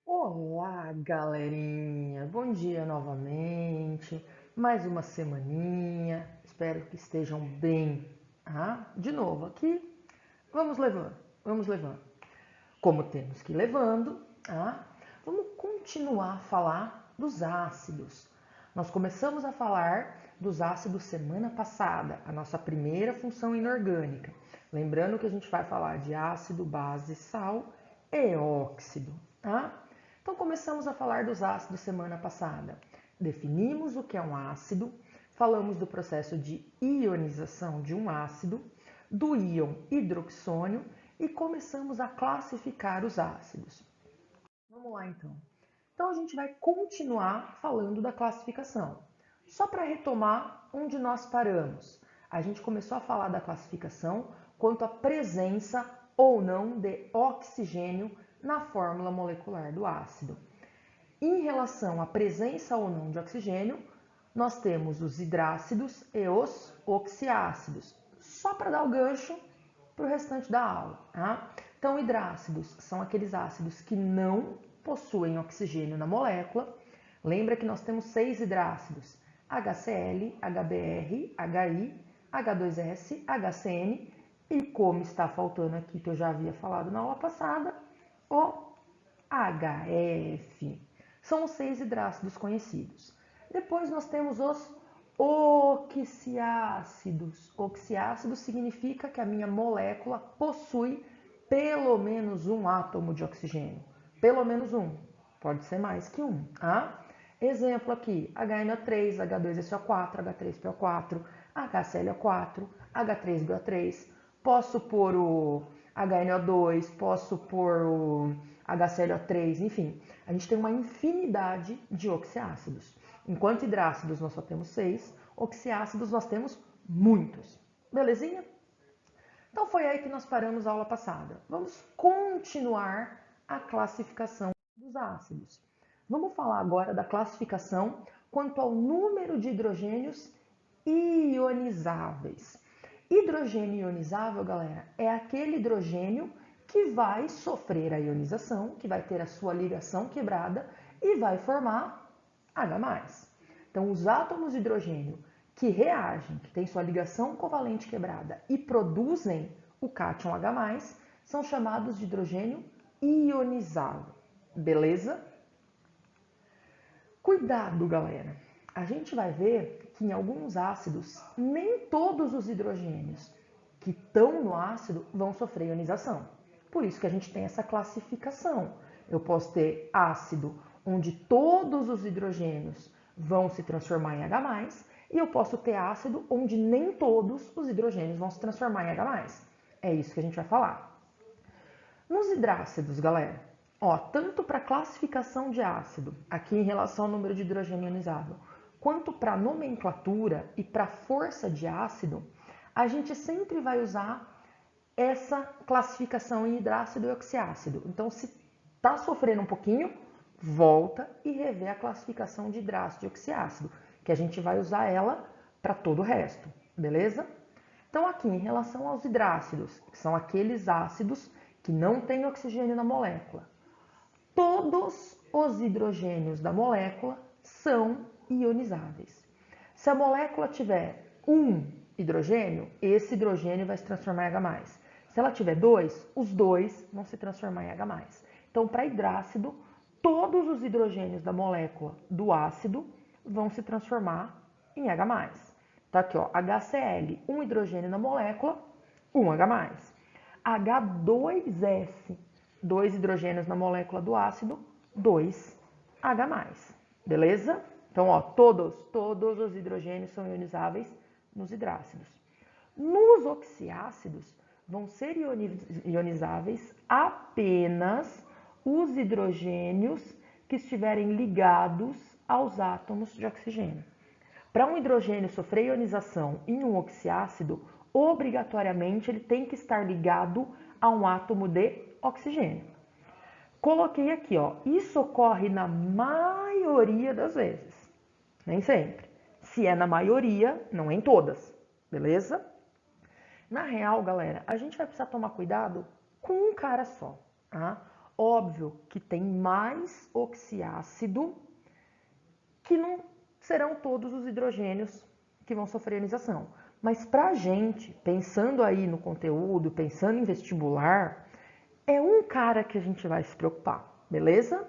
Olá, galerinha! Bom dia novamente. Mais uma semaninha. Espero que estejam bem. De novo aqui. Vamos levando, vamos levando. Como temos que ir levando, vamos continuar a falar dos ácidos. Nós começamos a falar dos ácidos semana passada, a nossa primeira função inorgânica. Lembrando que a gente vai falar de ácido, base, sal e óxido. Então começamos a falar dos ácidos semana passada. Definimos o que é um ácido, falamos do processo de ionização de um ácido, do íon hidroxônio e começamos a classificar os ácidos. Vamos lá então. Então a gente vai continuar falando da classificação. Só para retomar onde nós paramos. A gente começou a falar da classificação quanto à presença ou não de oxigênio na fórmula molecular do ácido. Em relação à presença ou não de oxigênio, nós temos os hidrácidos e os oxiácidos. Só para dar o gancho para o restante da aula. Então, hidrácidos são aqueles ácidos que não possuem oxigênio na molécula. Lembra que nós temos 6 hidrácidos: HCl, HBr, HI, H2S, HCN e, como está faltando aqui, que eu já havia falado na aula passada, o HF. São os 6 hidrácidos conhecidos. Depois nós temos os oxiácidos. Oxiácido significa que a minha molécula possui pelo menos um átomo de oxigênio. Pelo menos um. Pode ser mais que um. Exemplo aqui: HNO3, H2SO4, H3PO4, HClO4, H3BO3. Posso pôr o HNO2, posso pôr o HClO3, enfim. A gente tem uma infinidade de oxiácidos. Enquanto hidrácidos nós só temos 6, oxiácidos nós temos muitos. Belezinha? Então foi aí que nós paramos a aula passada. Vamos continuar a classificação dos ácidos. Vamos falar agora da classificação quanto ao número de hidrogênios ionizáveis. Hidrogênio ionizável, galera, é aquele hidrogênio que vai sofrer a ionização, que vai ter a sua ligação quebrada e vai formar H+. Então, os átomos de hidrogênio que reagem, que têm sua ligação covalente quebrada e produzem o cátion H+, são chamados de hidrogênio ionizado. Beleza? Cuidado, galera! A gente vai ver que em alguns ácidos, nem todos os hidrogênios que estão no ácido vão sofrer ionização. Por isso que a gente tem essa classificação. Eu posso ter ácido onde todos os hidrogênios vão se transformar em H+, e eu posso ter ácido onde nem todos os hidrogênios vão se transformar em H+. É isso que a gente vai falar. Nos hidrácidos, galera, tanto para classificação de ácido, aqui em relação ao número de hidrogênio ionizável, quanto para nomenclatura e para força de ácido, a gente sempre vai usar essa classificação em hidrácido e oxiácido. Então, se está sofrendo um pouquinho, volta e revê a classificação de hidrácido e oxiácido, que a gente vai usar ela para todo o resto, beleza? Então, aqui em relação aos hidrácidos, que são aqueles ácidos que não têm oxigênio na molécula, todos os hidrogênios da molécula são ionizáveis. Se a molécula tiver um hidrogênio, esse hidrogênio vai se transformar em H+. Se ela tiver 2, os 2 vão se transformar em H+. Então, para hidrácido, todos os hidrogênios da molécula do ácido vão se transformar em H+. Tá aqui, ó, HCl, um hidrogênio na molécula, um H+. H2S, 2 hidrogênios na molécula do ácido, 2 H+. Beleza? Então, todos os hidrogênios são ionizáveis nos hidrácidos. Nos oxiácidos, vão ser ionizáveis apenas os hidrogênios que estiverem ligados aos átomos de oxigênio. Para um hidrogênio sofrer ionização em um oxiácido, obrigatoriamente ele tem que estar ligado a um átomo de oxigênio. Coloquei aqui, isso ocorre na maioria das vezes, nem sempre. Se é na maioria, não é em todas, beleza? Na real, galera, a gente vai precisar tomar cuidado com um cara só. Óbvio que tem mais oxiácido, que não serão todos os hidrogênios que vão sofrer ionização. Mas para a gente, pensando aí no conteúdo, pensando em vestibular, é um cara que a gente vai se preocupar, beleza?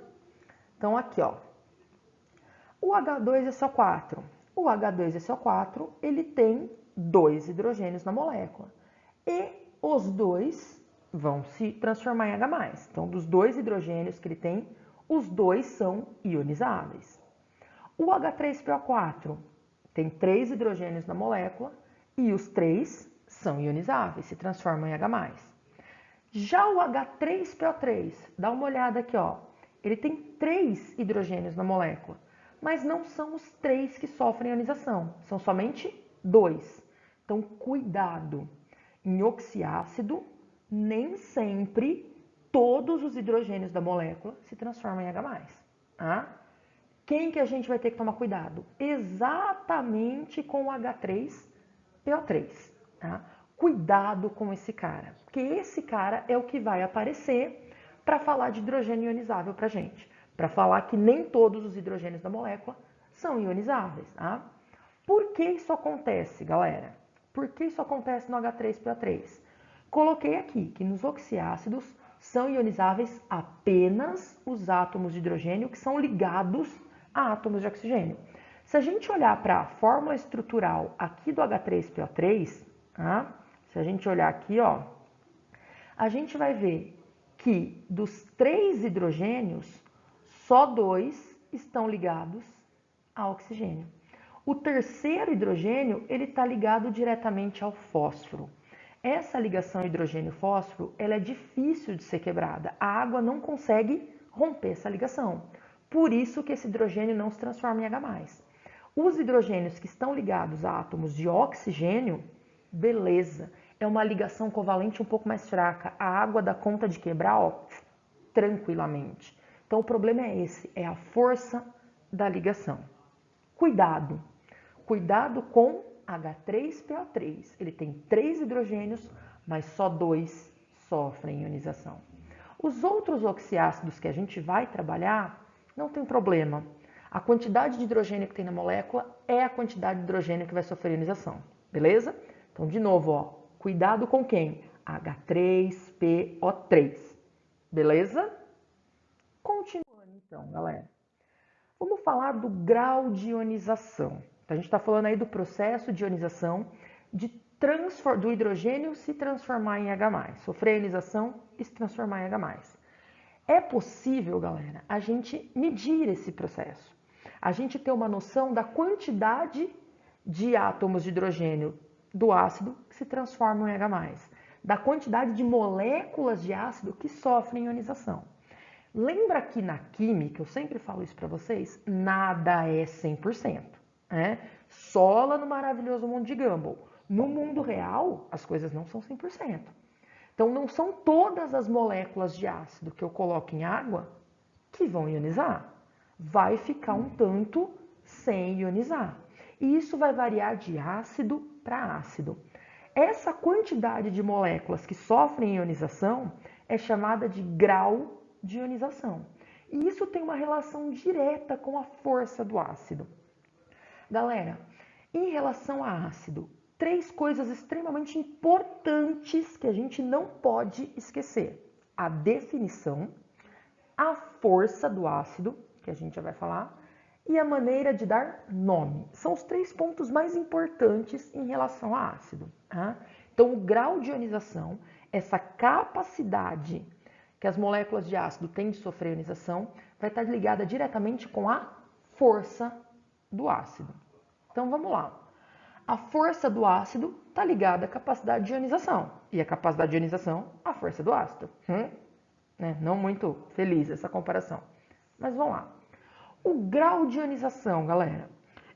Então aqui, ó, o H2SO4. O H2SO4, ele tem 2 hidrogênios na molécula. E os dois vão se transformar em H+. Então, dos 2 hidrogênios que ele tem, os 2 são ionizáveis. O H3PO4 tem 3 hidrogênios na molécula e os 3 são ionizáveis, se transformam em H+. Já o H3PO3, dá uma olhada aqui, ó. Ele tem 3 hidrogênios na molécula, mas não são os 3 que sofrem ionização, são somente 2. Então, cuidado. Em oxiácido, nem sempre todos os hidrogênios da molécula se transformam em H+. Tá? Quem que a gente vai ter que tomar cuidado? Exatamente com o H3PO3. Tá? Cuidado com esse cara, porque esse cara é o que vai aparecer para falar de hidrogênio ionizável para a gente. Para falar que nem todos os hidrogênios da molécula são ionizáveis. Tá? Por que isso acontece, galera? Por que isso acontece no H3PO3? Coloquei aqui que nos oxiácidos são ionizáveis apenas os átomos de hidrogênio que são ligados a átomos de oxigênio. Se a gente olhar para a fórmula estrutural aqui do H3PO3, tá? Se a gente olhar aqui, ó, a gente vai ver que dos 3 hidrogênios, só 2 estão ligados a oxigênio. O terceiro hidrogênio, ele está ligado diretamente ao fósforo. Essa ligação hidrogênio-fósforo, ela é difícil de ser quebrada. A água não consegue romper essa ligação. Por isso que esse hidrogênio não se transforma em H+. Os hidrogênios que estão ligados a átomos de oxigênio, beleza, é uma ligação covalente um pouco mais fraca. A água dá conta de quebrar, ó, tranquilamente. Então o problema é esse, é a força da ligação. Cuidado! Cuidado com H3PO3. Ele tem 3 hidrogênios, mas só 2 sofrem ionização. Os outros oxiácidos que a gente vai trabalhar, não tem problema. A quantidade de hidrogênio que tem na molécula é a quantidade de hidrogênio que vai sofrer ionização. Beleza? Então, de novo, ó, cuidado com quem? H3PO3. Beleza? Continuando então, galera. Vamos falar do grau de ionização. A gente está falando aí do processo de ionização do hidrogênio se transformar em H+, sofrer ionização e se transformar em H+. É possível, galera, a gente medir esse processo. A gente ter uma noção da quantidade de átomos de hidrogênio do ácido que se transformam em H+, da quantidade de moléculas de ácido que sofrem ionização. Lembra que na química, eu sempre falo isso para vocês, nada é 100%. Só lá no maravilhoso mundo de Gumball. No mundo real, as coisas não são 100%. Então, não são todas as moléculas de ácido que eu coloco em água que vão ionizar. Vai ficar um tanto sem ionizar. E isso vai variar de ácido para ácido. Essa quantidade de moléculas que sofrem ionização é chamada de grau de ionização. E isso tem uma relação direta com a força do ácido. Galera, em relação a ácido, 3 coisas extremamente importantes que a gente não pode esquecer. A definição, a força do ácido, que a gente já vai falar, e a maneira de dar nome. São os 3 pontos mais importantes em relação a ácido. Tá? Então, o grau de ionização, essa capacidade que as moléculas de ácido têm de sofrer ionização, vai estar ligada diretamente com a força do ácido. Então, vamos lá. A força do ácido está ligada à capacidade de ionização. E a capacidade de ionização, à força do ácido. Não muito feliz essa comparação. Mas vamos lá. O grau de ionização, galera,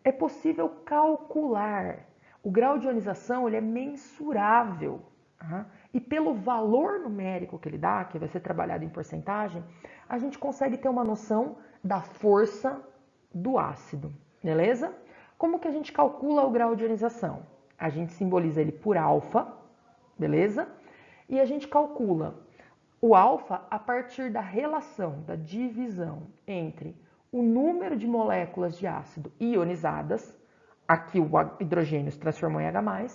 é possível calcular. O grau de ionização ele é mensurável. Tá? E pelo valor numérico que ele dá, que vai ser trabalhado em porcentagem, a gente consegue ter uma noção da força do ácido. Beleza? Como que a gente calcula o grau de ionização? A gente simboliza ele por alfa, beleza? E a gente calcula O alfa a partir da relação, da divisão entre o número de moléculas de ácido ionizadas, aqui o hidrogênio se transformou em H+,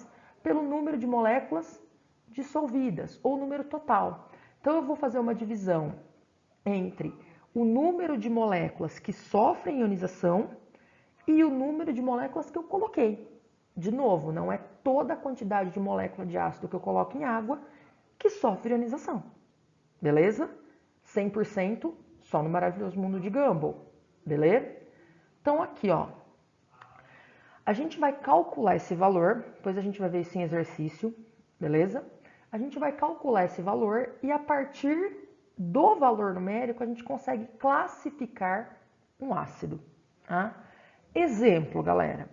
pelo número de moléculas dissolvidas, ou número total. Então eu vou fazer uma divisão entre o número de moléculas que sofrem ionização e o número de moléculas que eu coloquei. De novo, não é toda a quantidade de molécula de ácido que eu coloco em água que sofre ionização. Beleza? 100% só no maravilhoso mundo de Gumball. Beleza? Então aqui, ó, a gente vai calcular esse valor, depois a gente vai ver isso em exercício, beleza? A gente vai calcular esse valor e a partir do valor numérico a gente consegue classificar um ácido. Tá? Exemplo, galera,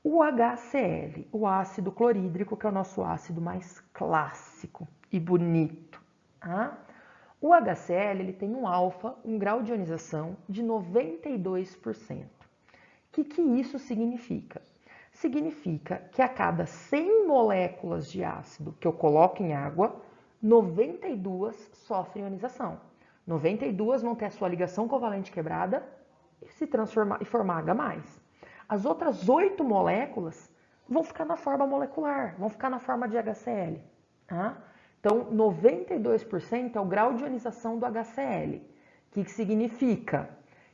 o HCl, o ácido clorídrico, que é o nosso ácido mais clássico e bonito. Tá? O HCl ele tem um alfa, um grau de ionização de 92%. O que isso significa? Significa que a cada 100 moléculas de ácido que eu coloco em água, 92 sofrem ionização. 92 vão ter a sua ligação covalente quebrada e se transformar e formar H+. As outras 8 moléculas vão ficar na forma molecular, vão ficar na forma de HCl. Tá? Então, 92% é o grau de ionização do HCl. O que significa?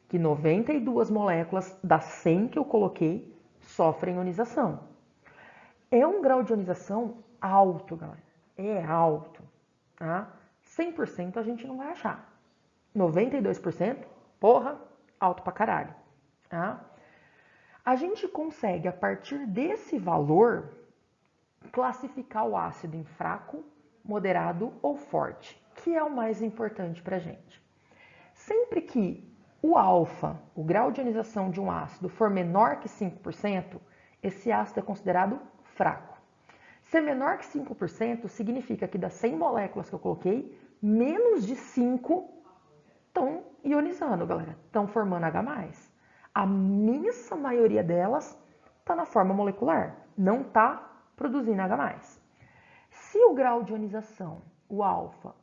Que 92 moléculas das 100 que eu coloquei sofrem ionização. É um grau de ionização alto, galera. É alto. Tá? 100% a gente não vai achar. 92%, porra, alto pra caralho. Tá? A gente consegue, a partir desse valor, classificar o ácido em fraco, moderado ou forte, que é o mais importante pra gente. Sempre que o alfa, o grau de ionização de um ácido, for menor que 5%, esse ácido é considerado fraco. Ser menor que 5% significa que das 100 moléculas que eu coloquei, menos de 5 estão ionizando, galera. Estão formando H+. A imensa maioria delas está na forma molecular, não está produzindo H+. Se o grau de ionização, o alfa,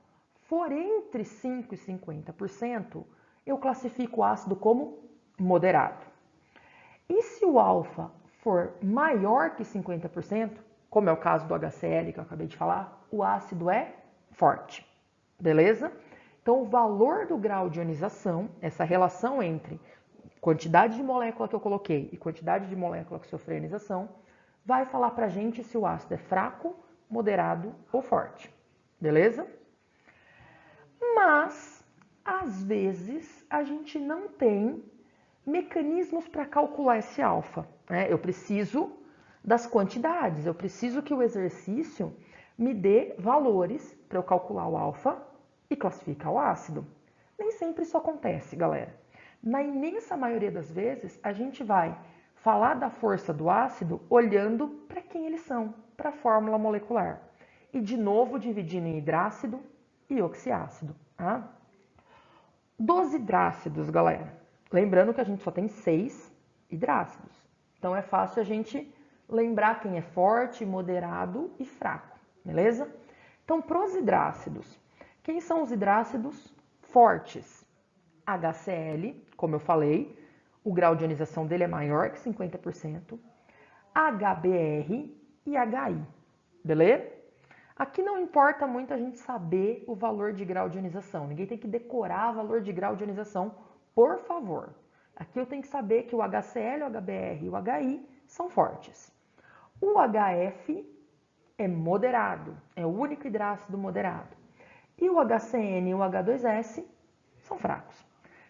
for entre 5% e 50%, eu classifico o ácido como moderado. E se o alfa for maior que 50%, como é o caso do HCl que eu acabei de falar, o ácido é forte. Beleza? Então, o valor do grau de ionização, essa relação entre quantidade de molécula que eu coloquei e quantidade de molécula que sofreu ionização, vai falar pra gente se o ácido é fraco, moderado ou forte. Beleza? Mas, às vezes, a gente não tem mecanismos para calcular esse alfa. Né? Eu preciso das quantidades, eu preciso que o exercício me dê valores para eu calcular o alfa e classificar o ácido. Nem sempre isso acontece, galera. Na imensa maioria das vezes, a gente vai falar da força do ácido olhando para quem eles são, para a fórmula molecular. E, de novo, dividindo em hidrácido e oxiácido. Tá? Dos hidrácidos, galera. Lembrando que a gente só tem 6 hidrácidos. Então, é fácil a gente lembrar quem é forte, moderado e fraco. Beleza? Então, pros hidrácidos. Quem são os hidrácidos fortes? HCl, como eu falei, o grau de ionização dele é maior que 50%. HBr e HI. Beleza? Aqui não importa muito a gente saber o valor de grau de ionização. Ninguém tem que decorar o valor de grau de ionização, por favor. Aqui eu tenho que saber que o HCl, o HBr e o HI são fortes. O HF é moderado, é o único hidrácido moderado. E o HCN e o H2S são fracos.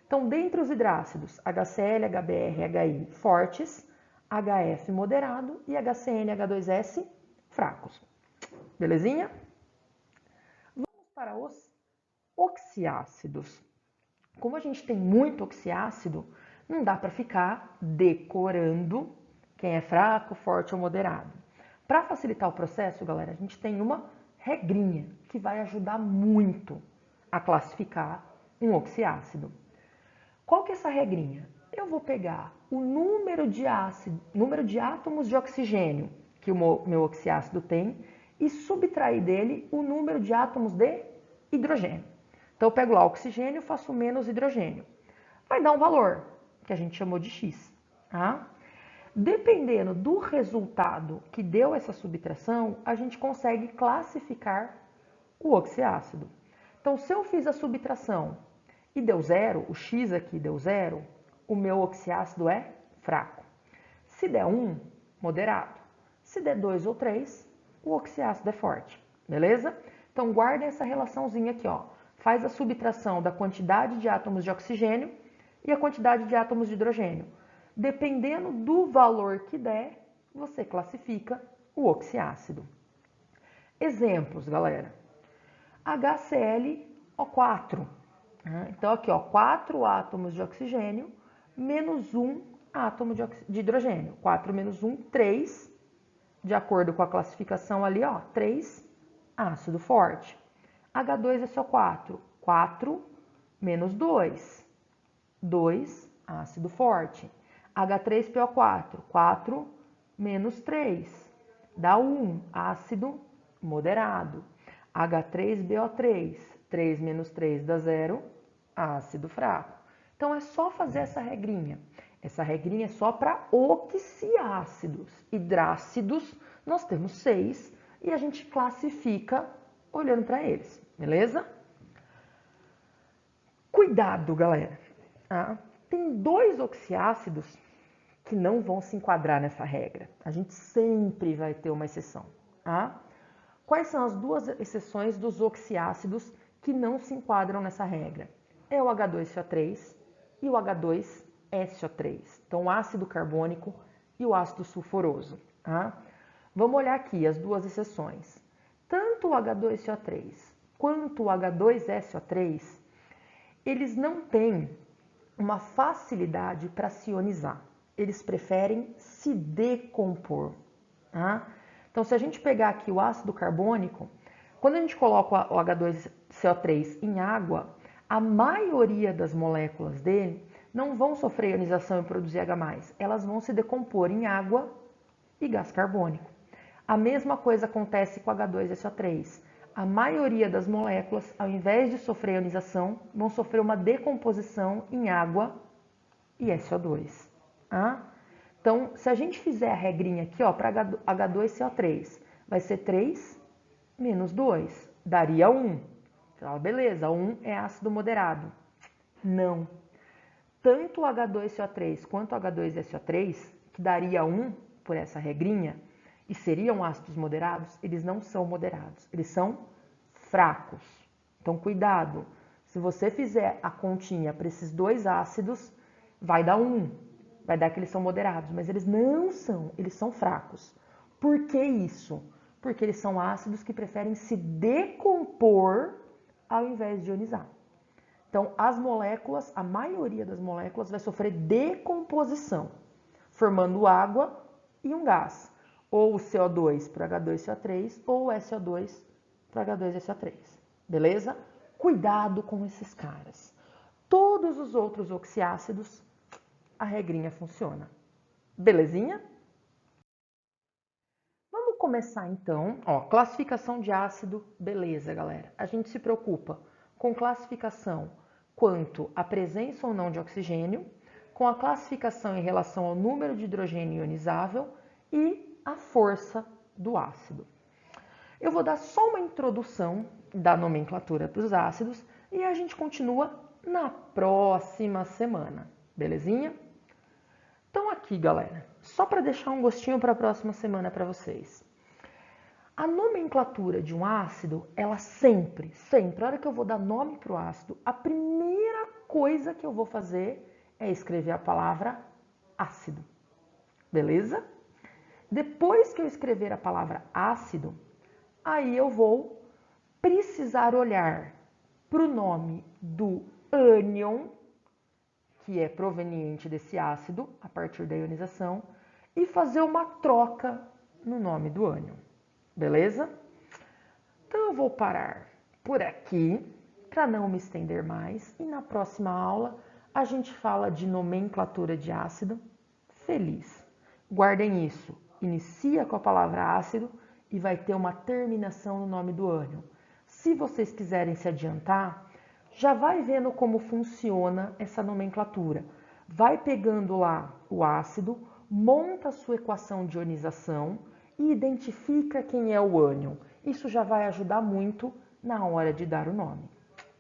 Então, dentre os hidrácidos, HCl, HBr e HI fortes, HF moderado e HCN e H2S fracos. Belezinha? Vamos para os oxiácidos. Como a gente tem muito oxiácido, não dá para ficar decorando quem é fraco, forte ou moderado. Para facilitar o processo, galera, a gente tem uma regrinha que vai ajudar muito a classificar um oxiácido. Qual que é essa regrinha? Eu vou pegar o número de átomos de oxigênio que o meu oxiácido tem e subtrair dele o número de átomos de hidrogênio. Então eu pego lá oxigênio, faço menos hidrogênio. Vai dar um valor, que a gente chamou de X. Tá? Dependendo do resultado que deu essa subtração, a gente consegue classificar o oxiácido. Então, se eu fiz a subtração e deu zero, o X aqui deu zero, o meu oxiácido é fraco. Se der 1, moderado. Se der 2 ou 3, o oxiácido é forte. Beleza? Então, guardem essa relaçãozinha aqui, ó. Faz a subtração da quantidade de átomos de oxigênio e a quantidade de átomos de hidrogênio. Dependendo do valor que der, você classifica o oxiácido. Exemplos, galera. HClO4. Então, aqui, ó, 4 átomos de oxigênio menos 1 átomo de hidrogênio. 4 menos 1, 3. De acordo com a classificação ali, ó, 3, ácido forte. H2SO4, 4 menos 2, 2, ácido forte. H3PO4, 4 menos 3, dá 1, ácido moderado. H3BO3, 3 menos 3 dá 0, ácido fraco. Então é só fazer essa regrinha. Essa regrinha é só para oxiácidos. Hidrácidos, nós temos 6 e a gente classifica olhando para eles, beleza? Cuidado, galera. Tem 2 oxiácidos que não vão se enquadrar nessa regra. A gente sempre vai ter uma exceção. Quais são as 2 exceções dos oxiácidos que não se enquadram nessa regra? É o H2CO3 e o H2SO3. Então, o ácido carbônico e o ácido sulfuroso. Vamos olhar aqui as 2 exceções. Tanto o H2CO3 quanto o H2SO3, eles não têm uma facilidade para se ionizar. Eles preferem se decompor. Então, se a gente pegar aqui o ácido carbônico, quando a gente coloca o H2CO3 em água, a maioria das moléculas dele não vão sofrer ionização e produzir H+. Elas vão se decompor em água e gás carbônico. A mesma coisa acontece com o H2SO3. A maioria das moléculas, ao invés de sofrer ionização, vão sofrer uma decomposição em água e SO2. Então, se a gente fizer a regrinha aqui, ó, para H2CO3, vai ser 3 menos 2, daria 1. Então, beleza, 1 é ácido moderado. Não. Tanto o H2CO3 quanto o H2SO3, que daria 1 por essa regrinha, e seriam ácidos moderados, eles não são moderados, eles são fracos. Então, cuidado, se você fizer a continha para esses 2 ácidos, vai dar 1, vai dar que eles são moderados, mas eles não são, eles são fracos. Por que isso? Porque eles são ácidos que preferem se decompor ao invés de ionizar. Então, as moléculas, a maioria das moléculas vai sofrer decomposição, formando água e um gás. Ou o CO2 para H2CO3 ou o SO2 para H2SO3. Beleza? Cuidado com esses caras. Todos os outros oxiácidos, a regrinha funciona. Belezinha? Vamos começar então. Ó, classificação de ácido, beleza, galera. A gente se preocupa com classificação quanto à presença ou não de oxigênio, com a classificação em relação ao número de hidrogênio ionizável e a força do ácido. Eu vou dar só uma introdução da nomenclatura dos ácidos e a gente continua na próxima semana, belezinha? Então aqui, galera, só para deixar um gostinho para a próxima semana para vocês. A nomenclatura de um ácido, ela sempre, a hora que eu vou dar nome para o ácido, a primeira coisa que eu vou fazer é escrever a palavra ácido, beleza? Depois que eu escrever a palavra ácido, aí eu vou precisar olhar para o nome do ânion, que é proveniente desse ácido, a partir da ionização, e fazer uma troca no nome do ânion, beleza? Então eu vou parar por aqui, para não me estender mais, e na próxima aula a gente fala de nomenclatura de ácido feliz. Guardem isso. Inicia com a palavra ácido e vai ter uma terminação no nome do ânion. Se vocês quiserem se adiantar, já vai vendo como funciona essa nomenclatura. Vai pegando lá o ácido, monta a sua equação de ionização e identifica quem é o ânion. Isso já vai ajudar muito na hora de dar o nome.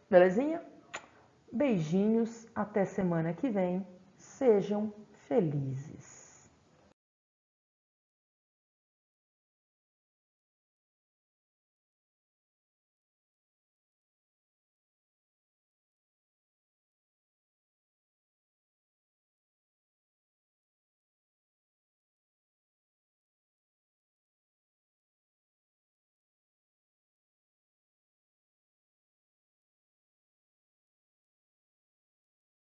Belezinha? Beijinhos, até semana que vem. Sejam felizes.